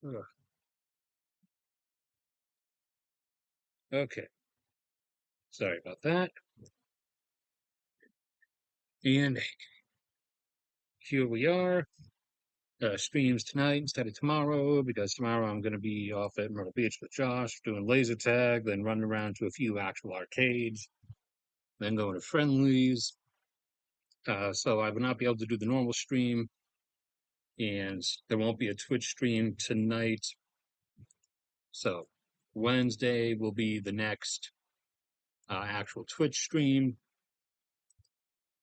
Ugh. Okay, sorry about that. And here we are. Streams tonight instead of tomorrow because tomorrow I'm going to be off at Myrtle Beach with Josh doing laser tag, then running around to a few actual arcades, then going to friendlies. So I will not be able to do the normal stream, and there won't be a Twitch stream tonight. So Wednesday will be the next actual Twitch stream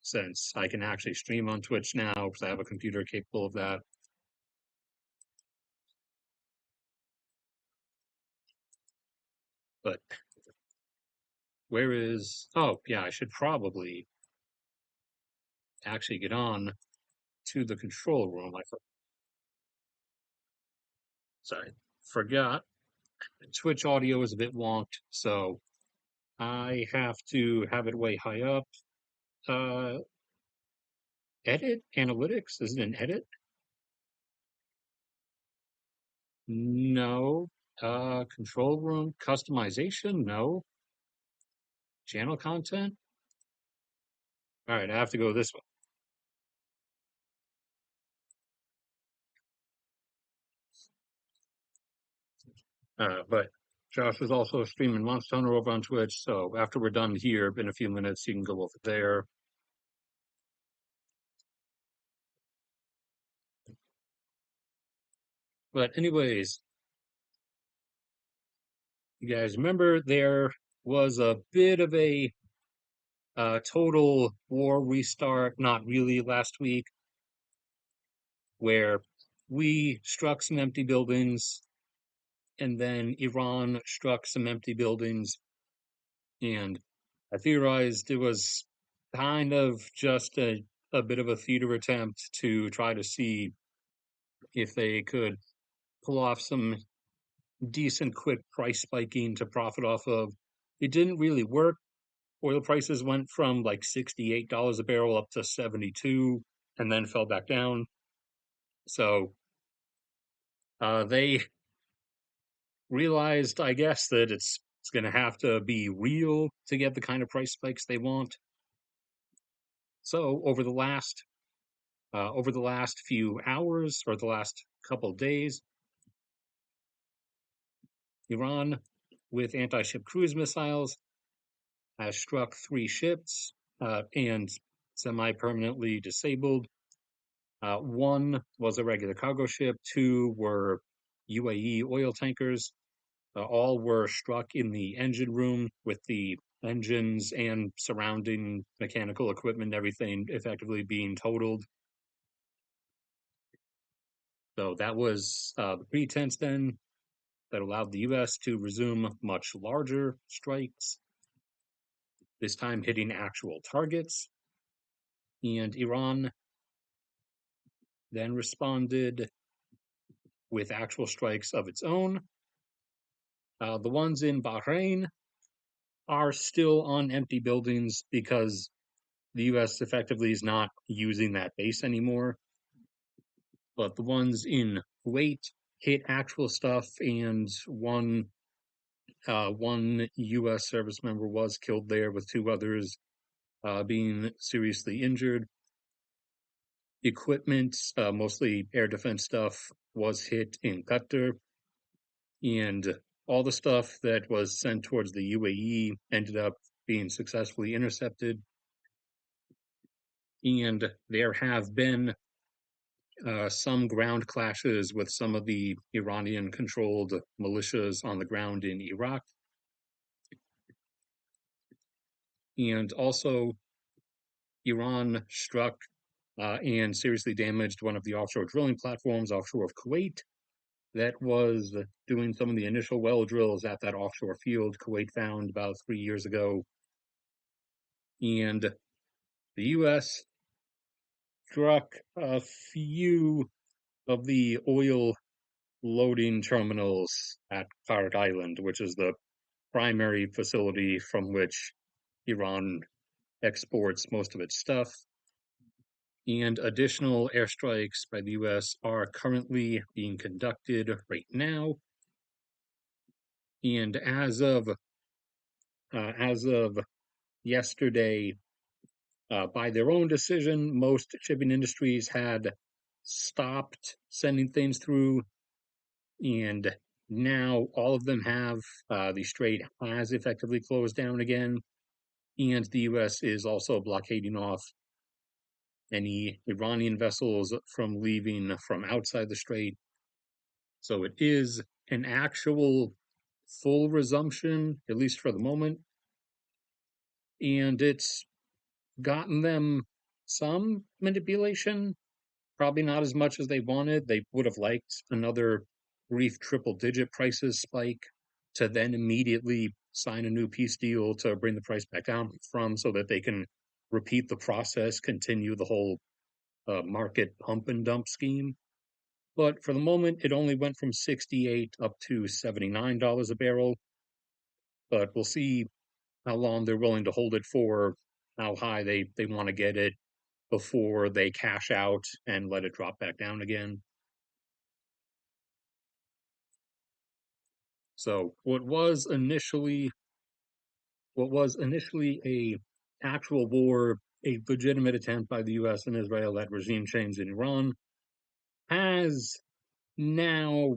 since I can actually stream on Twitch now because I have a computer capable of that. But where is? Oh, yeah, I should probably actually get on to the control room. Sorry, forgot. Twitch audio is a bit wonked, so I have to have it way high up. Uh, Edit analytics? Is it an edit? No. Control room customization? No. Channel content? All right, I have to go this way. But Josh is also streaming Monster Hunter over on Twitch, so after we're done here in a few minutes, you can go over there. But anyways, you guys remember there was a bit of a total war restart, not really last week, where we struck some empty buildings and then Iran struck some empty buildings. And I theorized it was kind of just a bit of a theater attempt to try to see if they could pull off some decent quick price spiking to profit off of. It didn't really work. Oil prices went from like $68 a barrel up to 72 and then fell back down. So they realized, I guess, that it's going to have to be real to get the kind of price spikes they want. So over the last few hours or the last couple of days, Iran, with anti-ship cruise missiles, has struck three ships and semi-permanently disabled. One was a regular cargo ship. Two were UAE oil tankers. All were struck in the engine room with the engines and surrounding mechanical equipment and everything effectively being totaled. So that was the pretense then that allowed the US to resume much larger strikes, this time hitting actual targets. And Iran then responded with actual strikes of its own. The ones in Bahrain are still on empty buildings because the US effectively is not using that base anymore. But the ones in Kuwait hit actual stuff, and one U.S. service member was killed there, with two others being seriously injured. Equipment, mostly air defense stuff, was hit in Qatar, and all the stuff that was sent towards the UAE ended up being successfully intercepted. And there have been some ground clashes with some of the Iranian controlled militias on the ground in Iraq. And also, Iran struck and seriously damaged one of the offshore drilling platforms offshore of Kuwait that was doing some of the initial well drills at that offshore field Kuwait found about 3 years ago. And the U.S. struck a few of the oil loading terminals at Park Island, which is the primary facility from which Iran exports most of its stuff. And additional airstrikes by the US are currently being conducted right now. And as of yesterday, by their own decision, most shipping industries had stopped sending things through, and now all of them have. The strait has effectively closed down again, and the U.S. is also blockading off any Iranian vessels from leaving from outside the strait. So it is an actual full resumption, at least for the moment, and it's gotten them some manipulation. Probably not as much as they wanted. They would have liked another brief triple-digit prices spike to then immediately sign a new peace deal to bring the price back down from, so that they can repeat the process, continue the whole market pump and dump scheme. But for the moment, it only went from 68 up to $79 a barrel. But we'll see how long they're willing to hold it for, how high they want to get it before they cash out and let it drop back down again. So what was initially a actual war, a legitimate attempt by the US and Israel at regime change in Iran, has now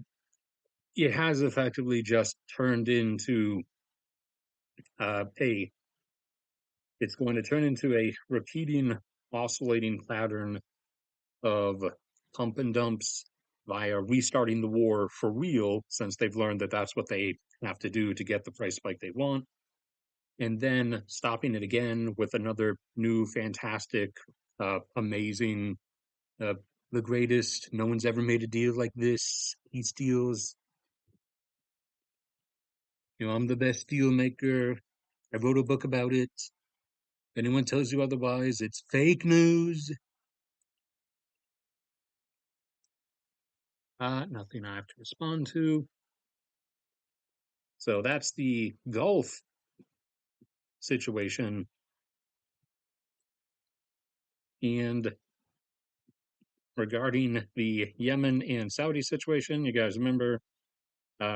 it has effectively just turned into a it's going to turn into a repeating, oscillating pattern of pump and dumps via restarting the war for real, since they've learned that that's what they have to do to get the price spike they want, and then stopping it again with another new, fantastic, amazing, uh, the greatest. No one's ever made a deal like this. These deals, I'm the best deal maker. I wrote a book about it. If anyone tells you otherwise, it's fake news. Nothing I have to respond to. So that's the Gulf situation. And regarding the Yemen and Saudi situation, you guys remember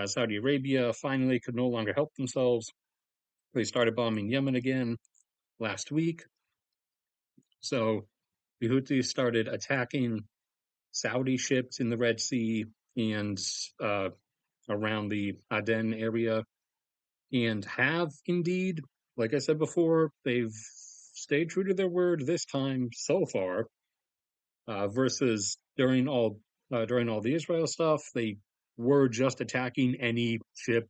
Saudi Arabia finally could no longer help themselves. They started bombing Yemen again last week. So the Houthis started attacking Saudi ships in the Red Sea and uh, around the Aden area, and have indeed, like I said before, they've stayed true to their word this time so far. Versus during all the Israel stuff, they were just attacking any ship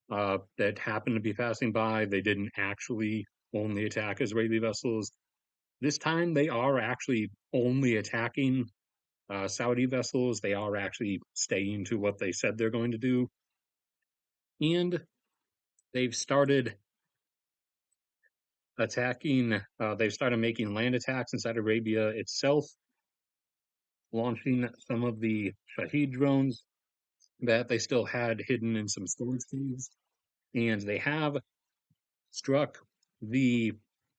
that happened to be passing by. They didn't actually only attack Israeli vessels. This time, they are actually only attacking Saudi vessels. They are actually staying to what they said they're going to do. And they've started they've started making land attacks in Saudi Arabia itself, launching some of the Shahed drones that they still had hidden in some storage caves. And they have struck the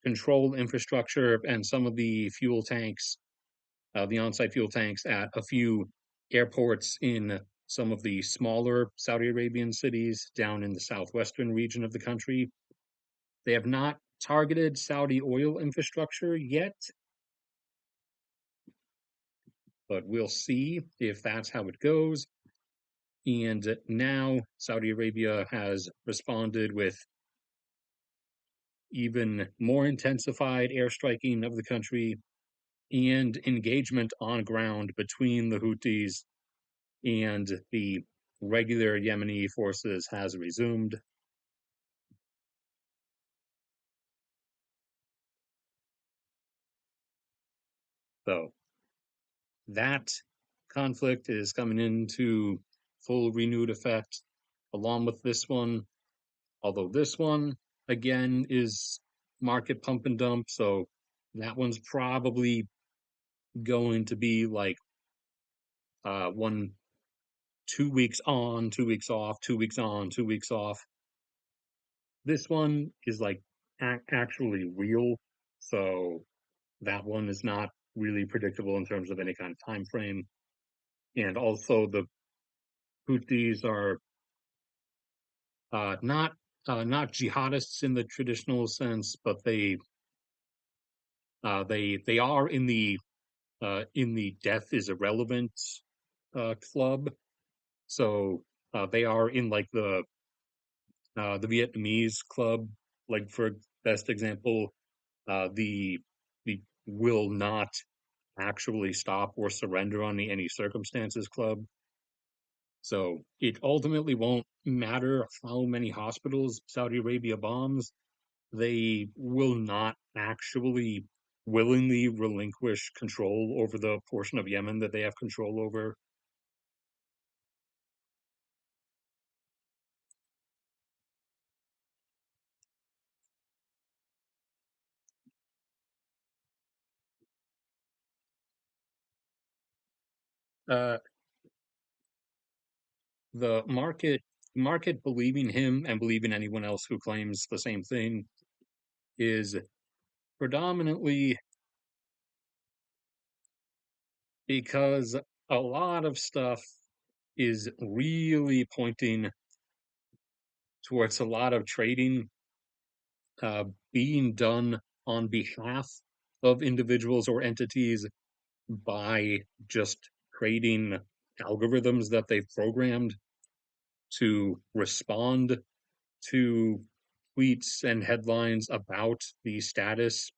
control infrastructure and some of the fuel tanks, the on-site fuel tanks at a few airports in some of the smaller Saudi Arabian cities down in the southwestern region of the country. They have not targeted Saudi oil infrastructure yet, but we'll see if that's how it goes. And now Saudi Arabia has responded with even more intensified airstriking of the country and engagement on ground between the Houthis and the regular Yemeni forces has resumed. So that conflict is coming into full renewed effect along with this one. Although this one, again, is market pump and dump. So that one's probably going to be like 2 weeks on, 2 weeks off, 2 weeks on, 2 weeks off. This one is like actually real. So that one is not really predictable in terms of any kind of time frame. And also, the Houthis are not not jihadists in the traditional sense, but they are in the death is irrelevant club. So they are in like the Vietnamese club. Like for best example, the will not actually stop or surrender on any circumstances club. So it ultimately won't matter how many hospitals Saudi Arabia bombs. They will not actually willingly relinquish control over the portion of Yemen that they have control over. Uh, the market believing him and believing anyone else who claims the same thing is predominantly because a lot of stuff is really pointing towards a lot of trading uh, being done on behalf of individuals or entities by just creating algorithms that they've programmed to respond to tweets and headlines about the status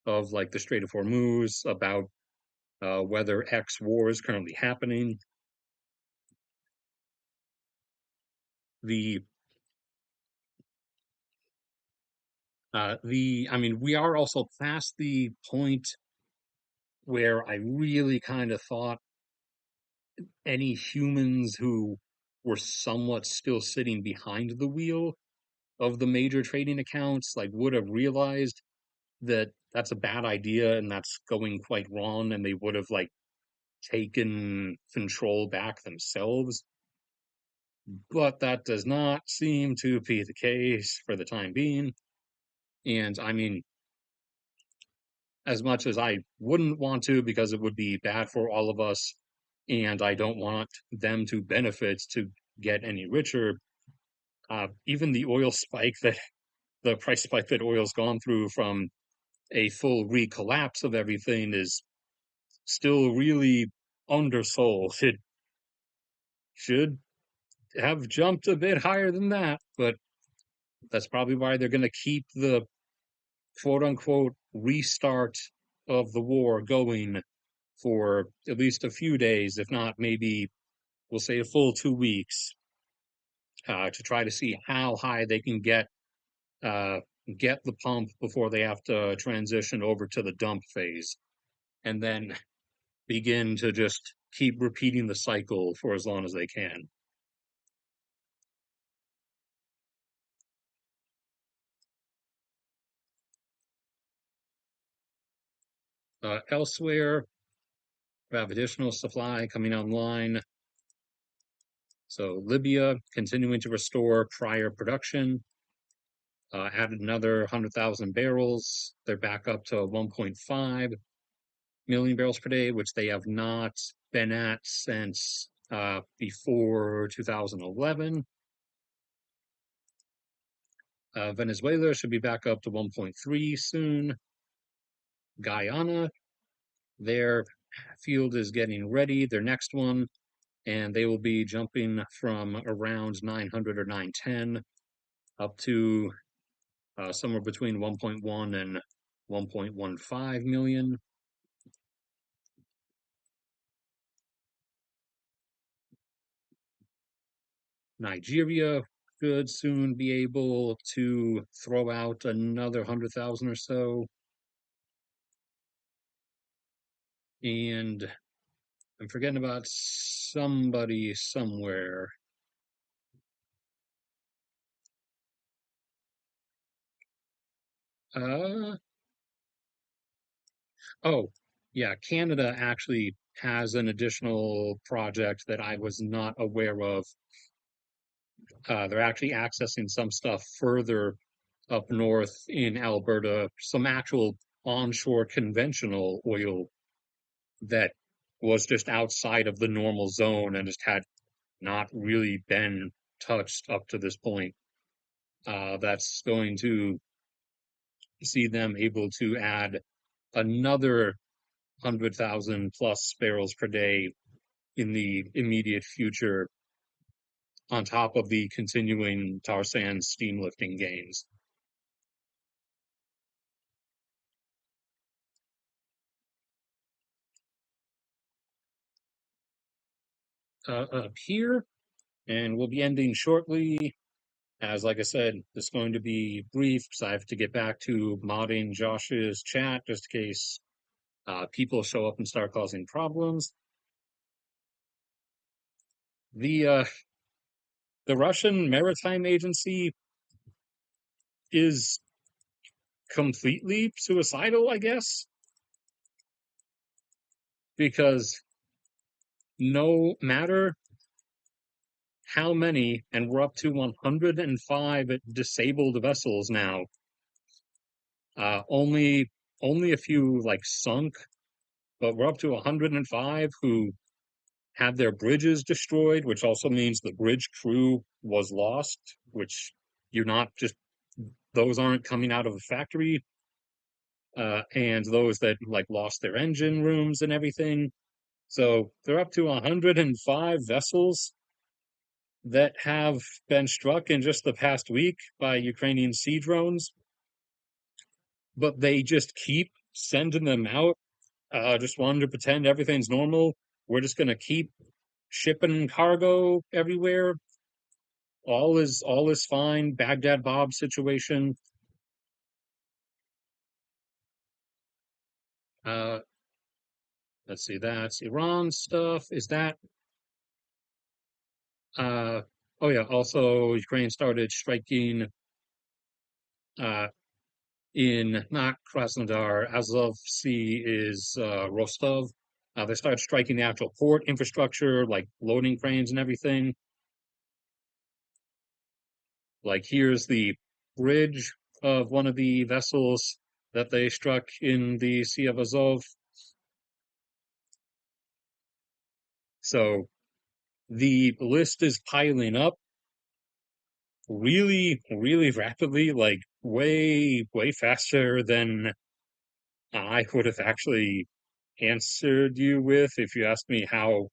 of like the Strait of Hormuz, about whether X war is currently happening. The I mean, we are also past the point where I really kind of thought any humans who were somewhat still sitting behind the wheel of the major trading accounts like would have realized that that's a bad idea and that's going quite wrong, and they would have like taken control back themselves. But that does not seem to be the case for the time being. And I mean, as much as I wouldn't want to because it would be bad for all of us, and I don't want them to benefit to get any richer, even the oil spike that the price spike that oil's gone through from a full recollapse of everything is still really undersold. It should have jumped a bit higher than that, but that's probably why they're going to keep the quote unquote restart of the war going for at least a few days, if not maybe we'll say a full 2 weeks, to try to see how high they can uh, get the pump before they have to transition over to the dump phase, and then begin to just keep repeating the cycle for as long as they can. Elsewhere, we have additional supply coming online. So Libya continuing to restore prior production, added another 100,000 barrels. They're back up to 1.5 million barrels per day, which they have not been at since before 2011. Venezuela should be back up to 1.3 soon. Guyana, their field is getting ready, their next one, and they will be jumping from around 900 or 910 up to somewhere between 1.1 and 1.15 million. Nigeria could soon be able to throw out another 100,000 or so. And I'm forgetting about somebody somewhere. Uh, oh, yeah, Canada actually has an additional project that I was not aware of. They're actually accessing some stuff further up north in Alberta, some actual onshore conventional oil that was just outside of the normal zone and just had not really been touched up to this point. That's going to see them able to add another 100,000 plus barrels per day in the immediate future, on top of the continuing tar sands steam lifting gains. Up here, and we'll be ending shortly. As like I said, this is going to be brief because I have to get back to modding Josh's chat just in case people show up and start causing problems. The uh, the Russian Maritime Agency is completely suicidal, I guess, because no matter how many, and we're up to 105 disabled vessels now. Only a few like sunk, but we're up to 105 who had their bridges destroyed, which also means the bridge crew was lost, which you're not just those aren't coming out of the factory, and those that like lost their engine rooms and everything. So they're up to 105 vessels that have been struck in just the past week by Ukrainian sea drones, but they just keep sending them out, just wanting to pretend everything's normal. We're just going to keep shipping cargo everywhere. All is fine. Baghdad Bob situation. Uh, let's see. That's Iran stuff. Is that? Uh, oh yeah. Also, Ukraine started striking uh, in not Krasnodar. Azov Sea is Rostov. They started striking the actual port infrastructure, like loading cranes and everything. Like here's the bridge of one of the vessels that they struck in the Sea of Azov. So the list is piling up really, really rapidly, like way, way faster than I would have actually answered you with if you asked me how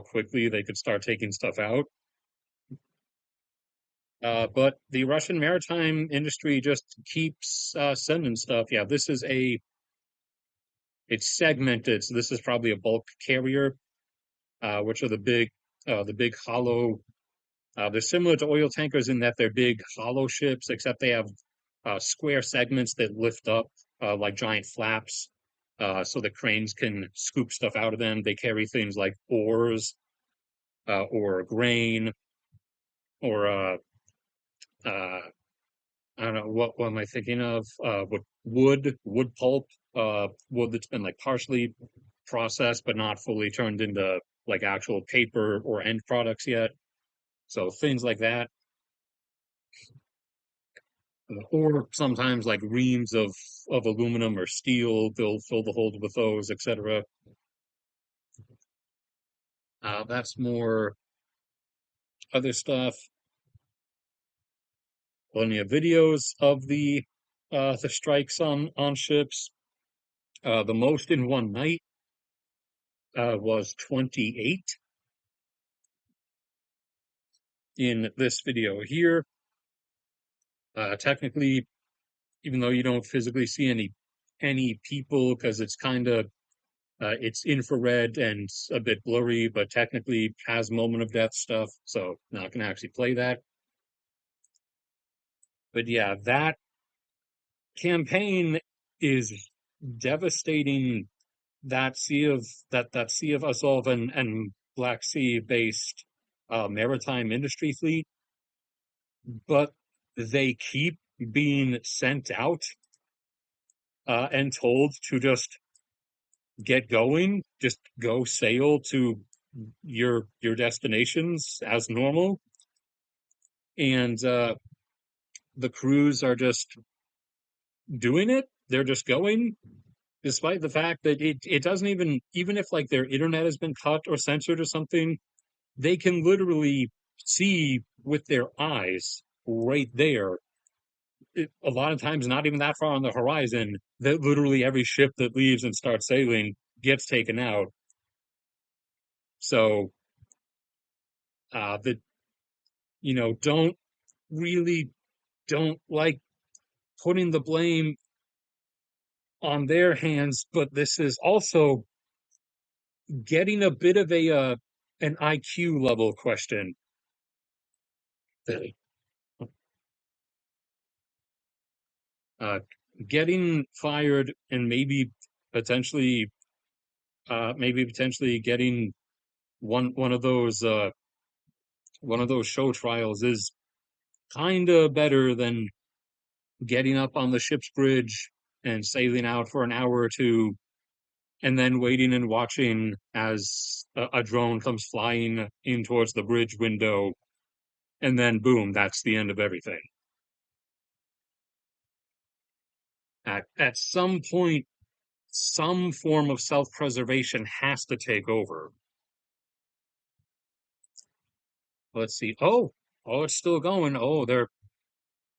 quickly they could start taking stuff out. But the Russian maritime industry just keeps sending stuff. Yeah, this is it's segmented, so this is probably a bulk carrier, which are the big hollow. They're similar to oil tankers in that they're big hollow ships, except they have square segments that lift up like giant flaps, so the cranes can scoop stuff out of them. They carry things like ores or grain or uh, I don't know what am I thinking of? Wood pulp, wood that's been like partially processed but not fully turned into like actual paper or end products yet. So things like that, or sometimes like reams of aluminum or steel. They'll fill the holes with those, etc. That's more other stuff. Plenty of videos of the strikes on ships. The most in one night was 28 in this video here. Technically, even though you don't physically see any people because it's kind of it's infrared and a bit blurry, but technically has moment of death stuff, so not gonna actually play that. But yeah, that campaign is devastating. That sea of Azov and Black Sea based maritime industry fleet, but they keep being sent out and told to just get going, just go sail to your destinations as normal. And the crews are just doing it. They're just going, despite the fact that it doesn't even if like their internet has been cut or censored or something, they can literally see with their eyes right there. A lot of times, not even that far on the horizon, that literally every ship that leaves and starts sailing gets taken out. So that don't really don't like putting the blame on their hands, but this is also getting a bit of a an IQ level question. Uh, Getting fired and potentially maybe potentially getting one of those show trials is kind of better than getting up on the ship's bridge and sailing out for an hour or two and then waiting and watching as a drone comes flying in towards the bridge window, and then boom, that's the end of everything. At some point, some form of self-preservation has to take over. Let's see. Oh, it's still going.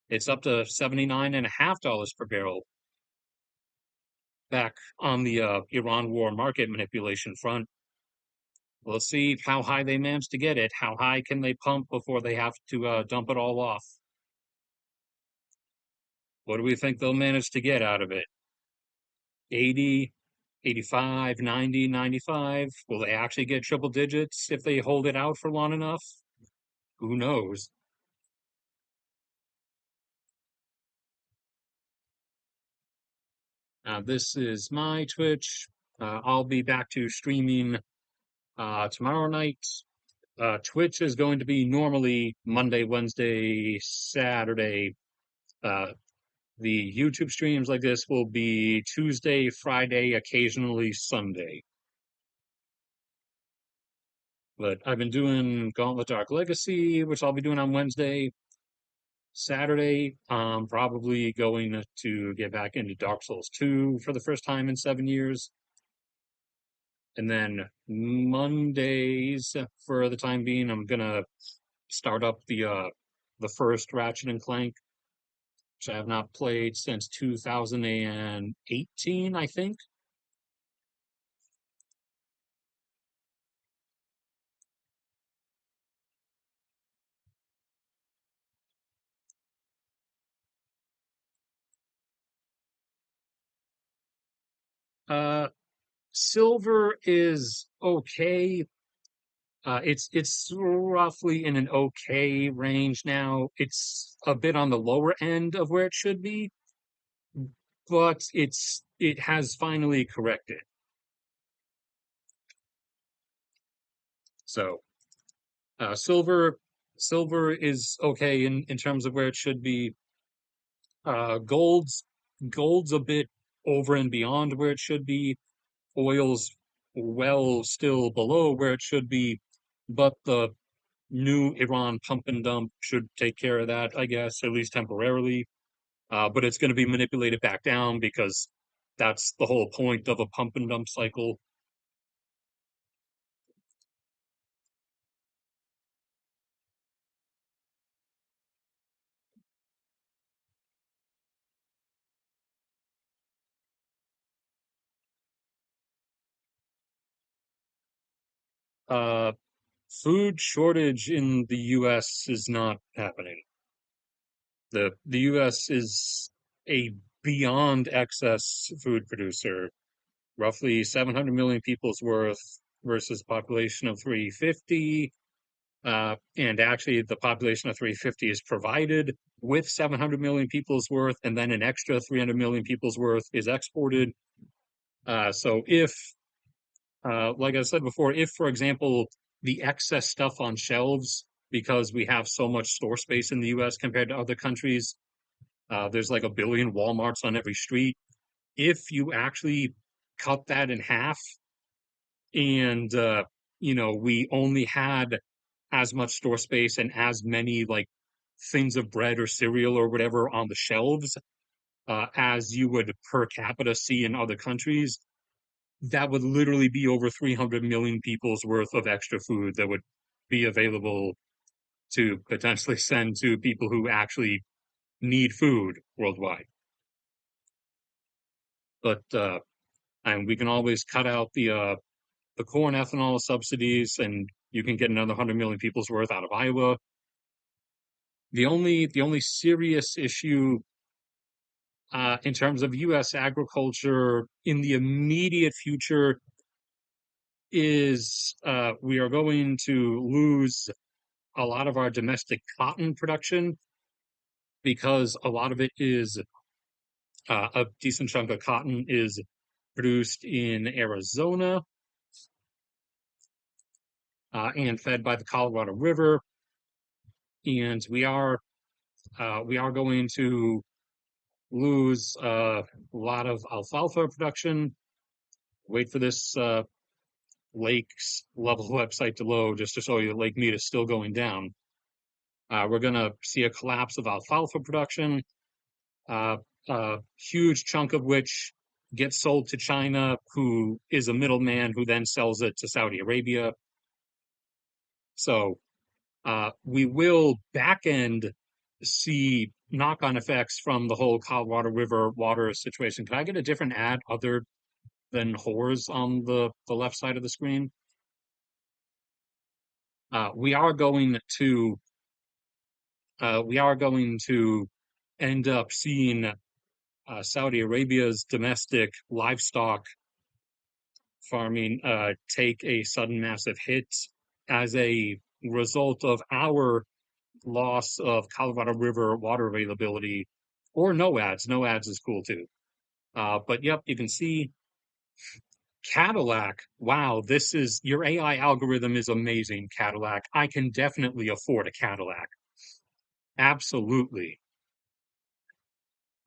It's up to $79.50 per barrel back on the Iran war market manipulation front. We'll see how high they manage to get it. How high can they pump before they have to dump it all off? What do we think they'll manage to get out of it? 80, 85, 90, 95? Will they actually get triple digits if they hold it out for long enough? Who knows? This is my Twitch. I'll be back to streaming tomorrow night. Twitch is going to be normally Monday, Wednesday, Saturday. Uh, the YouTube streams like this will be Tuesday, Friday, occasionally Sunday. But I've been doing Gauntlet Dark Legacy, which I'll be doing on Wednesday. Saturday, I'm probably going to get back into Dark Souls 2 for the first time in 7 years. And then Mondays, for the time being, I'm gonna start up the first Ratchet and Clank, which I have not played since 2018, I think. Uh, Silver is okay. It's roughly in an okay range now. It's a bit on the lower end of where it should be, but it has finally corrected. So silver is okay in terms of where it should be. Gold's a bit over and beyond where it should be. Oil's well still below where it should be, but the new Iran pump and dump should take care of that, I guess, at least temporarily. But it's going to be manipulated back down because that's the whole point of a pump and dump cycle. Uh, Food shortage in the US is not happening. The US is a beyond excess food producer, roughly 700 million people's worth versus a population of 350. And actually, the population of 350 is provided with 700 million people's worth, and then an extra 300 million people's worth is exported. So if like I said before, if, for example, the excess stuff on shelves, because we have so much store space in the US compared to other countries, there's like a billion Walmarts on every street. If you actually cut that in half and, we only had as much store space and as many like things of bread or cereal or whatever on the shelves as you would per capita see in other countries, that would literally be over 300 million people's worth of extra food that would be available to potentially send to people who actually need food worldwide. But and we can always cut out the corn ethanol subsidies, and you can get another 100 million people's worth out of Iowa. The only serious issue in terms of U.S. agriculture in the immediate future is we are going to lose a lot of our domestic cotton production because a lot of it is a decent chunk of cotton is produced in Arizona and fed by the Colorado River, and we are going to lose a lot of alfalfa production. Wait for this lakes level website to load just to show you that lake meat is still going down. We're going to see a collapse of alfalfa production, uh, a huge chunk of which gets sold to China, who is a middleman who then sells it to Saudi Arabia. So we will back end see knock-on effects from the whole Colorado River water situation. Can I get a different ad other than whores on the left side of the screen? We are going to end up seeing Saudi Arabia's domestic livestock farming take a sudden massive hit as a result of our loss of Colorado River water availability, or no ads. No ads is cool too. But yep, you can see Cadillac. Wow, this is your AI algorithm is amazing, Cadillac. I can definitely afford a Cadillac. Absolutely.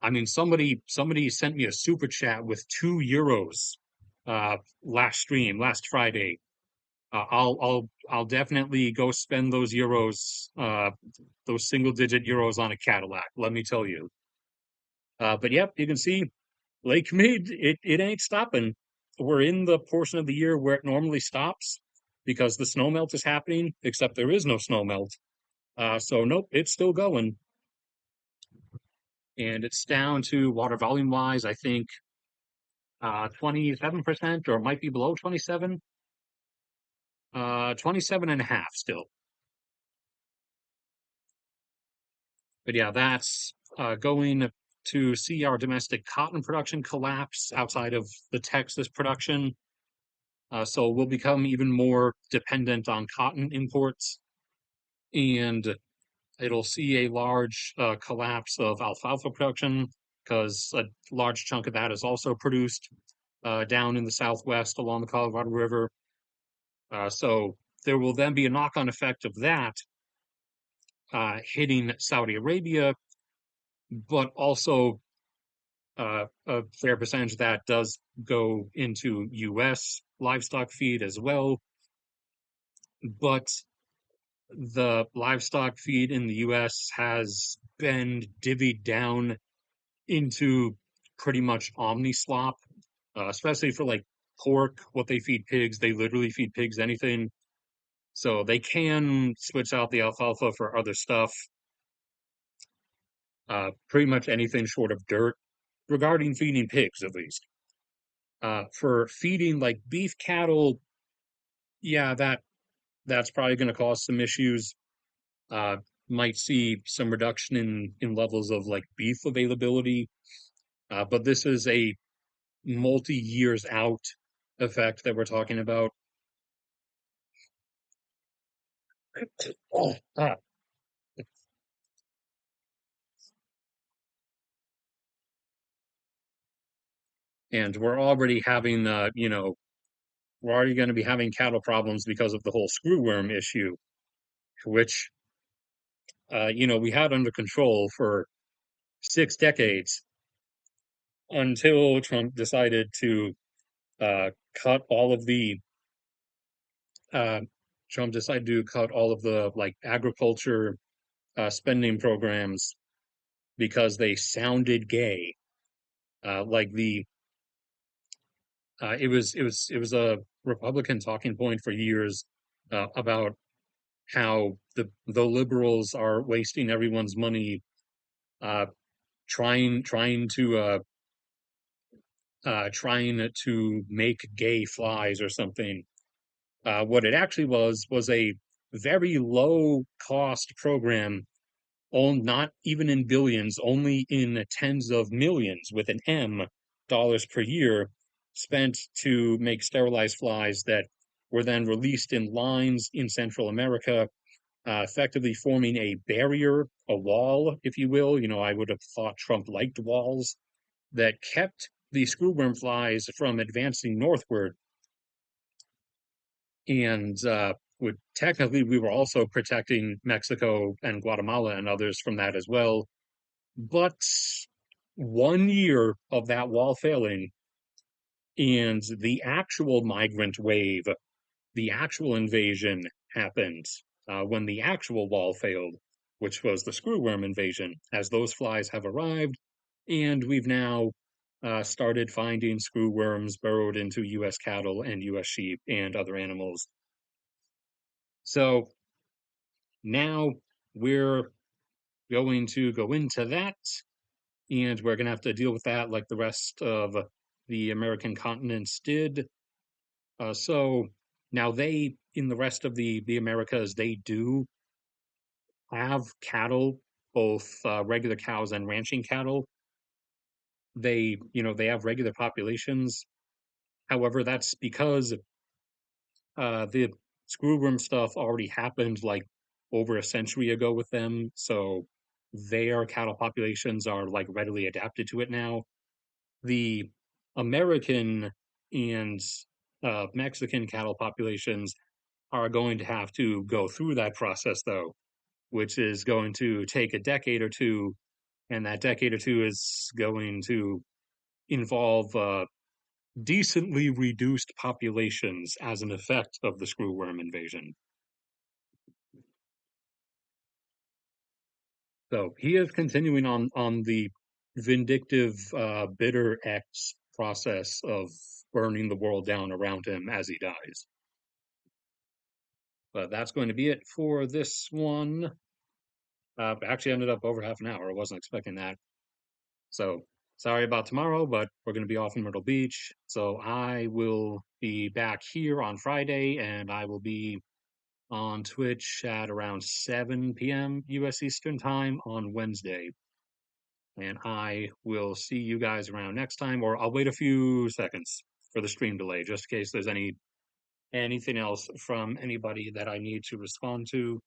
I mean, somebody sent me a super chat with €2 last stream, last Friday. I'll definitely go spend those euros, those single digit euros on a Cadillac, let me tell you. But yep, you can see Lake Mead, it ain't stopping. We're in the portion of the year where it normally stops because the snow melt is happening, except there is no snow melt. So nope, it's still going. And it's down to water volume wise, I think 27%, or it might be below 27, 27 and a half still. But yeah, that's going to see our domestic cotton production collapse outside of the Texas production. So we'll become even more dependent on cotton imports, and it'll see a large collapse of alfalfa production because a large chunk of that is also produced down in the Southwest along the Colorado River. So there will then be a knock-on effect of that hitting Saudi Arabia, but also a fair percentage of that does go into U.S. livestock feed as well. But the livestock feed in the U.S. has been divvied down into pretty much omni slop, especially for like pork, what they feed pigs. They literally feed pigs anything. So they can switch out the alfalfa for other stuff, pretty much anything short of dirt, regarding feeding pigs at least. For feeding like beef cattle, yeah, that's probably going to cause some issues. Uh, might see some reduction in levels of like beef availability, but this is a multi-years out effect that we're talking about. Ah, and we're already having, we're already going to be having cattle problems because of the whole screwworm issue, which, we had under control for 6 decades until Trump decided to uh, cut all of the uh, Trump decided to cut all of the like agriculture spending programs because they sounded gay. Like it was a Republican talking point for years about how the liberals are wasting everyone's money uh, trying to make gay flies or something. What it actually was a very low cost program, owned not even in billions, only in tens of millions with an M dollars per year, spent to make sterilized flies that were then released in lines in Central America, effectively forming a barrier, a wall, if you will. I would have thought Trump liked walls that kept the screwworm flies from advancing northward. And would technically, we were also protecting Mexico and Guatemala and others from that as well. But 1 year of that wall failing, and the actual migrant wave, the actual invasion happened when the actual wall failed, which was the screwworm invasion, as those flies have arrived, and we've now started finding screwworms burrowed into U.S. cattle and U.S. sheep and other animals. So now we're going to go into that, and we're going to have to deal with that like the rest of the American continents did. So now in the rest of the Americas, they do have cattle, both regular cows and ranching cattle. They have regular populations. However, that's because the screwworm stuff already happened like over a century ago with them, so their cattle populations are like readily adapted to it now. The American and Mexican cattle populations are going to have to go through that process, though, which is going to take a decade or two, and that decade or two is going to involve decently reduced populations as an effect of the screwworm invasion. So he is continuing on the vindictive, bitter X process of burning the world down around him as he dies. But that's going to be it for this one. Actually ended up over half an hour. I wasn't expecting that. So sorry about tomorrow, but we're going to be off in Myrtle Beach. So I will be back here on Friday, and I will be on Twitch at around 7 p.m. US Eastern Time on Wednesday. And I will see you guys around next time, or I'll wait a few seconds for the stream delay, just in case there's anything else from anybody that I need to respond to.